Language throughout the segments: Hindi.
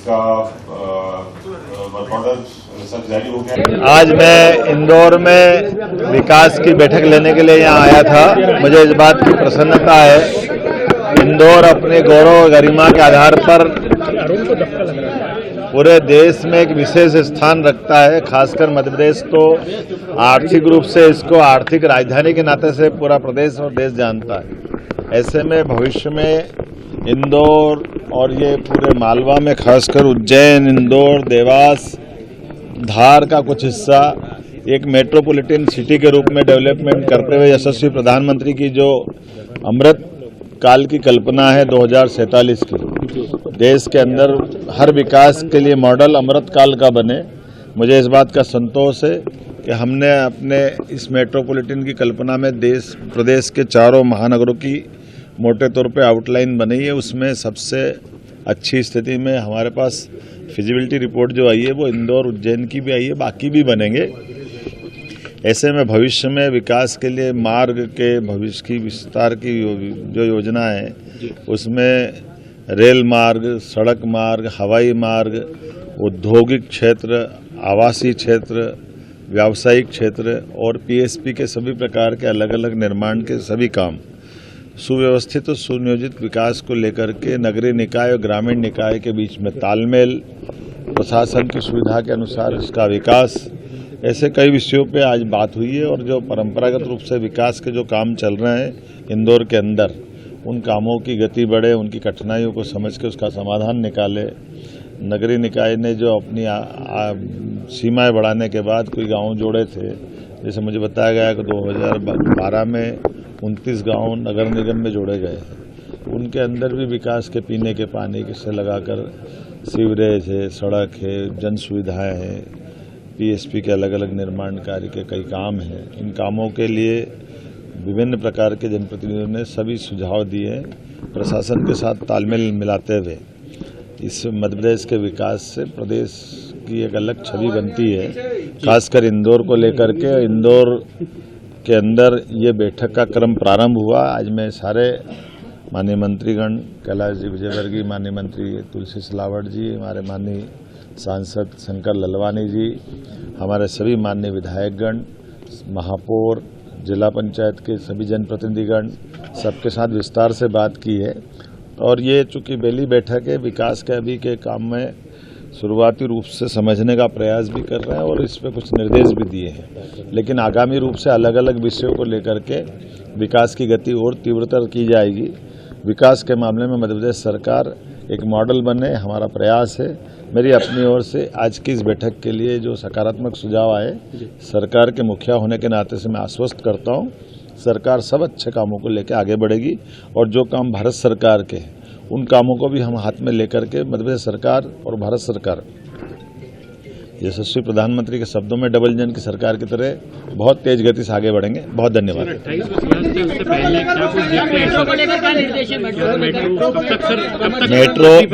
इसका वर्क ऑर्डर सब जारी हो गया। आज मैं इंदौर में विकास की बैठक लेने के लिए यहाँ आया था। मुझे इस बात की प्रसन्नता है, इंदौर अपने गौरव और गरिमा के आधार पर पूरे देश में एक विशेष स्थान रखता है। खासकर मध्य प्रदेश तो आर्थिक रूप से इसको आर्थिक राजधानी के नाते से पूरा प्रदेश और देश जानता है। ऐसे में भविष्य में इंदौर और ये पूरे मालवा में खासकर उज्जैन, इंदौर, देवास, धार का कुछ हिस्सा एक मेट्रोपॉलिटन सिटी के रूप में डेवलपमेंट करते हुए यशस्वी प्रधानमंत्री की जो अमृत काल की कल्पना है 2047 की, देश के अंदर हर विकास के लिए मॉडल अमृत काल का बने। मुझे इस बात का संतोष है कि हमने अपने इस मेट्रोपॉलिटन की कल्पना में देश प्रदेश के चारों महानगरों की मोटे तौर पे आउटलाइन बनाई है। उसमें सबसे अच्छी स्थिति में हमारे पास फिजिबिलिटी रिपोर्ट जो आई है वो इंदौर, उज्जैन की भी आई है, बाकी भी बनेंगे। ऐसे में भविष्य में विकास के लिए मार्ग के भविष्य की विस्तार की जो योजना है उसमें रेल मार्ग, सड़क मार्ग, हवाई मार्ग, औद्योगिक क्षेत्र, आवासीय क्षेत्र, व्यावसायिक क्षेत्र और पीएसपी के सभी प्रकार के अलग अलग निर्माण के सभी काम सुव्यवस्थित और सुनियोजित विकास को लेकर के नगरीय निकाय और ग्रामीण निकाय के बीच में तालमेल, प्रशासन की सुविधा के अनुसार इसका विकास, ऐसे कई विषयों पे आज बात हुई है। और जो परंपरागत रूप से विकास के जो काम चल रहे हैं इंदौर के अंदर, उन कामों की गति बढ़े, उनकी कठिनाइयों को समझ के उसका समाधान निकाले। नगरीय निकाय ने जो अपनी सीमाएं बढ़ाने के बाद कोई गांव जोड़े थे, जैसे मुझे बताया गया कि 2012 में 29 गांव नगर निगम में जोड़े गए हैं। उनके अंदर भी विकास के पीने के पानी से लगाकर सीवरेज है, सड़क है, जन सुविधाएँ हैं, पीएसपी के अलग अलग निर्माण कार्य के कई काम हैं। इन कामों के लिए विभिन्न प्रकार के जनप्रतिनिधियों ने सभी सुझाव दिए। प्रशासन के साथ तालमेल मिलाते हुए इस मध्य प्रदेश के विकास से प्रदेश की एक अलग छवि बनती है। खासकर इंदौर को लेकर के, इंदौर के अंदर ये बैठक का क्रम प्रारंभ हुआ। आज मैं सारे माननीय मंत्रीगण, कैलाश जी विजयवर्गीय, माननीय मंत्री तुलसी सिलावट जी, हमारे माननीय सांसद शंकर ललवानी जी, हमारे सभी माननीय विधायकगण, महापौर, जिला पंचायत के सभी जनप्रतिनिधिगण, सबके साथ विस्तार से बात की है। और ये चूंकि पहली बैठक है, विकास के अभी के काम में शुरुआती रूप से समझने का प्रयास भी कर रहे हैं और इस पर कुछ निर्देश भी दिए हैं। लेकिन आगामी रूप से अलग अलग विषयों को लेकर के विकास की गति और तीव्रतर की जाएगी। विकास के मामले में मध्य प्रदेश सरकार एक मॉडल बने, हमारा प्रयास है। मेरी अपनी ओर से आज की इस बैठक के लिए जो सकारात्मक सुझाव आए, सरकार के मुखिया होने के नाते से मैं आश्वस्त करता हूं, सरकार सब अच्छे कामों को लेकर आगे बढ़ेगी और जो काम भारत सरकार के हैं उन कामों को भी हम हाथ में लेकर के मध्य प्रदेश सरकार और भारत सरकार यशस्वी प्रधानमंत्री के शब्दों में डबल इंजन की सरकार की तरह बहुत तेज गति से आगे बढ़ेंगे। बहुत धन्यवाद।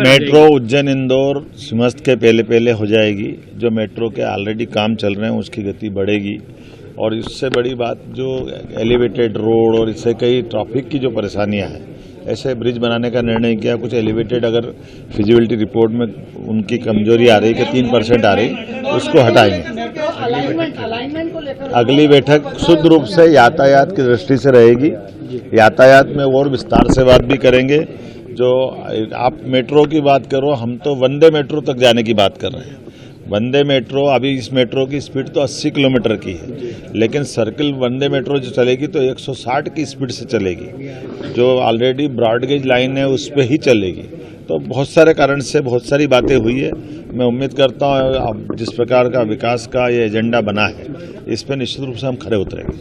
मेट्रो उज्जैन इंदौर समस्त के पहले हो जाएगी। जो मेट्रो के ऑलरेडी काम चल रहे हैं उसकी गति बढ़ेगी और इससे बड़ी बात जो एलिवेटेड रोड और इससे कई ट्रैफिक की जो परेशानियां हैं, ऐसे ब्रिज बनाने का निर्णय किया। कुछ एलिवेटेड अगर फिजिबिलिटी रिपोर्ट में उनकी कमजोरी आ रही कि 3% आ रही, उसको हटाएंगे। अगली बैठक शुद्ध रूप से यातायात की दृष्टि से रहेगी। यातायात में और विस्तार से बात भी करेंगे। जो आप मेट्रो की बात करो, हम तो वंदे मेट्रो तक जाने की बात कर रहे हैं। वंदे मेट्रो, अभी इस मेट्रो की स्पीड तो 80 किलोमीटर की है, लेकिन सर्किल वंदे मेट्रो जो चलेगी तो 160 की स्पीड से चलेगी। जो ऑलरेडी ब्रॉडगेज लाइन है उस पर ही चलेगी। तो बहुत सारे कारण से बहुत सारी बातें हुई है। मैं उम्मीद करता हूँ जिस प्रकार का विकास का ये एजेंडा बना है, इस पर निश्चित रूप से हम खरे उतरेंगे।